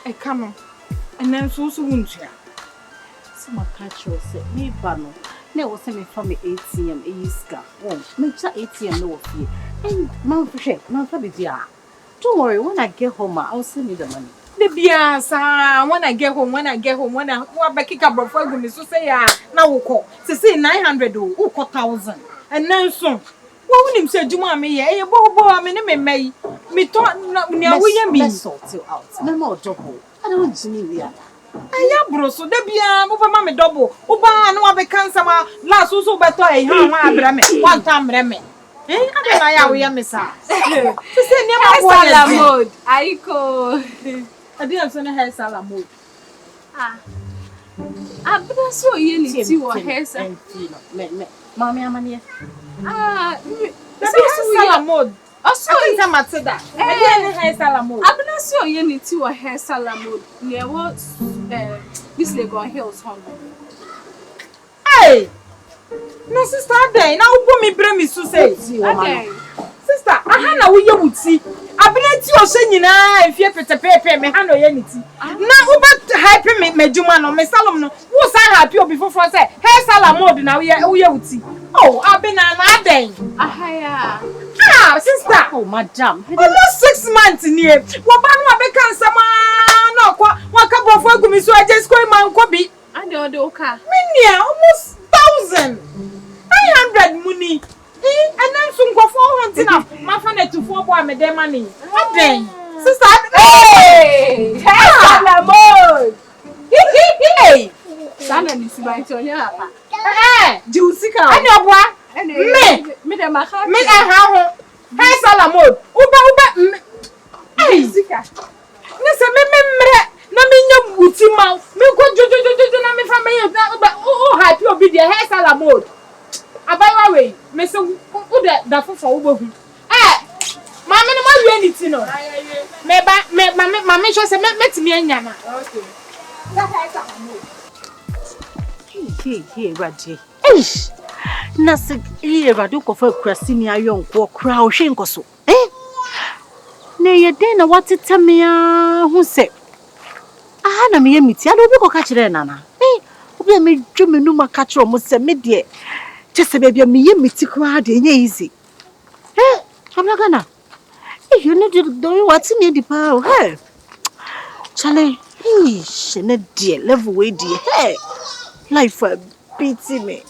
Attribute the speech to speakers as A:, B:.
A: I come and then so won't you?
B: So my catch was me bano. Ne was me from the ATM iska. Oh, me cha ATM no fee. And man for share, man for bibia. Don't worry, when I get home, I'll send you the money.
A: The biasa when I get home, when I back kick up before me so say now we call. Say 900 or 1,000. And then soon. What would him say Juma me ye bo me me thought we me
B: sort you out. No more double. I don't want to need ya.
A: Aya bro so da bia mo fa me double. Uba no be cancer ma last so beto e ha wa abra me. One time bre me. Ade na ya we me sa. Say never
C: hair mode. Aiko.
A: Ade am so na hair salad mode.
C: Abena so ye ni ti wo hair salad.
B: Me. Mommy amani.
A: That's salad mode. Also, I think I'm that. I hair salad mode.
C: Abena so ye ni ti wo hair salad mode. Near what this Legon Hills home.
A: Hey! No sister there. Now who me bring me to say?
C: Okay.
A: Sister, aha na wo ye wuti. Abena ti o se nyina efie petepepe me ha no ye niti. Na wo ba hype me medjuma no me salon no. Wo sa happy obi fofo say hair salad mode na wo ye wuti. Oh, Abena na den.
C: Ahaya.
A: Sister.
B: Oh, madam.
A: Almost 6 months near. Wo ba no abeka nsama na kwa waka brofo agumi so ajes ko man ko bi.
C: And the other oka.
A: Minia almost 1,900 money. And then soon go for hunting up. My friend to 4 boy me dem money. Aden. Sister.
C: Hey! Hair mode.
A: Hey.
C: Sana ni sibantonya apa.
A: Juicy ka. Ani obwa.
C: Me dem aka.
A: Me ha ho. Hair salad mode. Uba. Hey.
C: Zika.
A: Nese me mre. Na me nya buti ma. Me ko jojo na me fa me uba. Oh happy obi the hair salad mode. Abawa we. Me se u da fofo wo hu. Mama no ma wi anything no. Me ba me sure say metimi anya na. Okay. That hair salad mode.
B: Hey, Raji. Eish! Nasa radu ko fa krasini ayonko kra o hwe nkoso. Na ye den na wateta me a hu se. Aha na me yemiti ado bi ko ka kire nana. Obi me dwemenu maka kire mo se me de. Chese bia me yemiti kra de nye easy. Amna na. You need to do what you need pa. Hey. Chale, she ne de level we de. Hey. Life pity me.